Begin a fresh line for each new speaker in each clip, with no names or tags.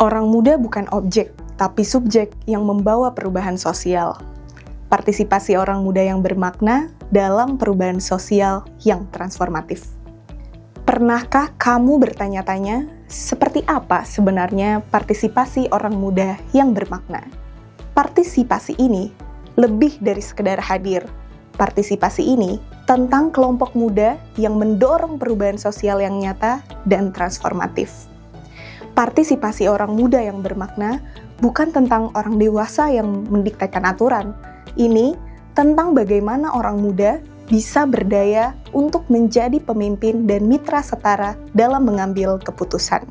Orang muda bukan objek, tapi subjek yang membawa perubahan sosial. Partisipasi orang muda yang bermakna dalam perubahan sosial yang transformatif. Pernahkah kamu bertanya-tanya, seperti apa sebenarnya partisipasi orang muda yang bermakna? Partisipasi ini lebih dari sekedar hadir. Partisipasi ini tentang kelompok muda yang mendorong perubahan sosial yang nyata dan transformatif. Partisipasi orang muda yang bermakna bukan tentang orang dewasa yang mendiktekan aturan. Ini tentang bagaimana orang muda bisa berdaya untuk menjadi pemimpin dan mitra setara dalam mengambil keputusan.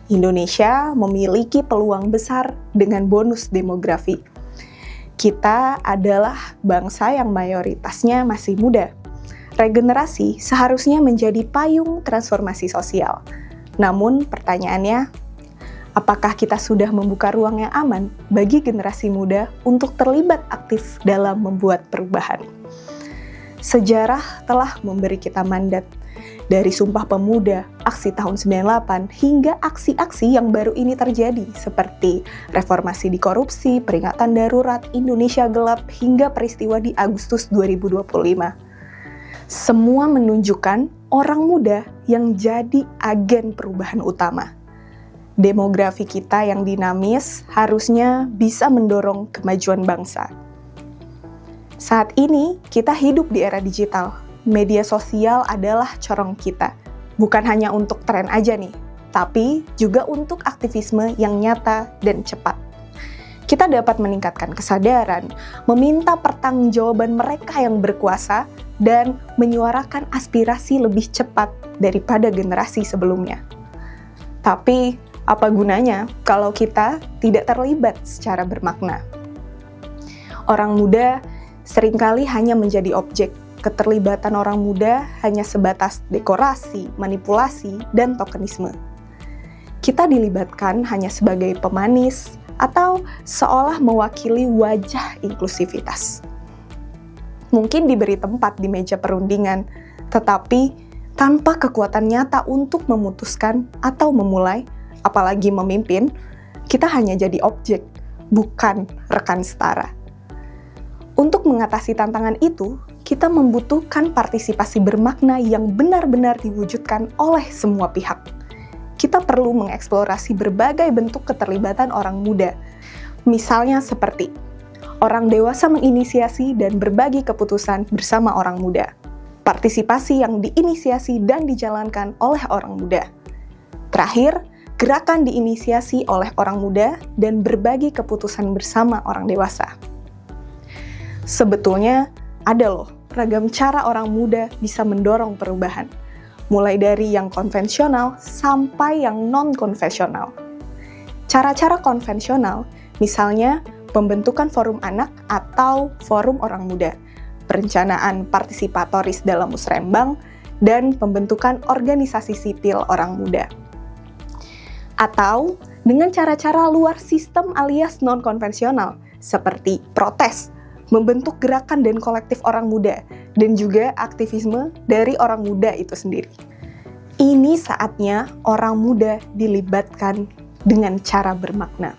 Indonesia memiliki peluang besar dengan bonus demografi. Kita adalah bangsa yang mayoritasnya masih muda. Regenerasi seharusnya menjadi payung transformasi sosial. Namun pertanyaannya, apakah kita sudah membuka ruang yang aman bagi generasi muda untuk terlibat aktif dalam membuat perubahan? Sejarah telah memberi kita mandat. Dari Sumpah Pemuda, aksi tahun 98, hingga aksi-aksi yang baru ini terjadi, seperti reformasi di korupsi, peringatan darurat, Indonesia gelap, hingga peristiwa di Agustus 2025. Semua menunjukkan orang muda yang jadi agen perubahan utama. Demografi kita yang dinamis harusnya bisa mendorong kemajuan bangsa. Saat ini, kita hidup di era digital. Media sosial adalah corong kita. Bukan hanya untuk tren aja nih, tapi juga untuk aktivisme yang nyata dan cepat. Kita dapat meningkatkan kesadaran, meminta pertanggungjawaban mereka yang berkuasa, dan menyuarakan aspirasi lebih cepat daripada generasi sebelumnya. Tapi, apa gunanya kalau kita tidak terlibat secara bermakna? Orang muda seringkali hanya menjadi objek. Keterlibatan orang muda hanya sebatas dekorasi, manipulasi, dan tokenisme. Kita dilibatkan hanya sebagai pemanis atau seolah mewakili wajah inklusivitas. Mungkin diberi tempat di meja perundingan, tetapi tanpa kekuatan nyata untuk memutuskan atau memulai, apalagi memimpin, kita hanya jadi objek, bukan rekan setara. Untuk mengatasi tantangan itu, kita membutuhkan partisipasi bermakna yang benar-benar diwujudkan oleh semua pihak. Kita perlu mengeksplorasi berbagai bentuk keterlibatan orang muda, misalnya seperti orang dewasa menginisiasi dan berbagi keputusan bersama orang muda. Partisipasi yang diinisiasi dan dijalankan oleh orang muda. Terakhir, gerakan diinisiasi oleh orang muda dan berbagi keputusan bersama orang dewasa. Sebetulnya, ada loh ragam cara orang muda bisa mendorong perubahan. Mulai dari yang konvensional sampai yang non-konvensional. Cara-cara konvensional, misalnya pembentukan forum anak atau forum orang muda, perencanaan partisipatoris dalam musrembang, dan pembentukan organisasi sipil orang muda. Atau dengan cara-cara luar sistem alias non-konvensional, seperti protes, membentuk gerakan dan kolektif orang muda, dan juga aktivisme dari orang muda itu sendiri. Ini saatnya orang muda dilibatkan dengan cara bermakna.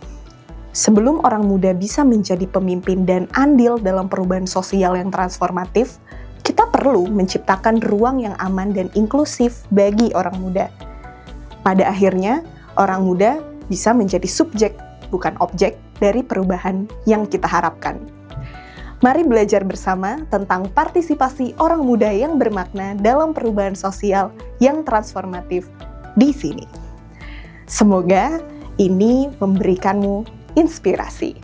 Sebelum orang muda bisa menjadi pemimpin dan andil dalam perubahan sosial yang transformatif, kita perlu menciptakan ruang yang aman dan inklusif bagi orang muda. Pada akhirnya, orang muda bisa menjadi subjek, bukan objek, dari perubahan yang kita harapkan. Mari belajar bersama tentang partisipasi orang muda yang bermakna dalam perubahan sosial yang transformatif di sini. Semoga ini memberikanmu inspirasi.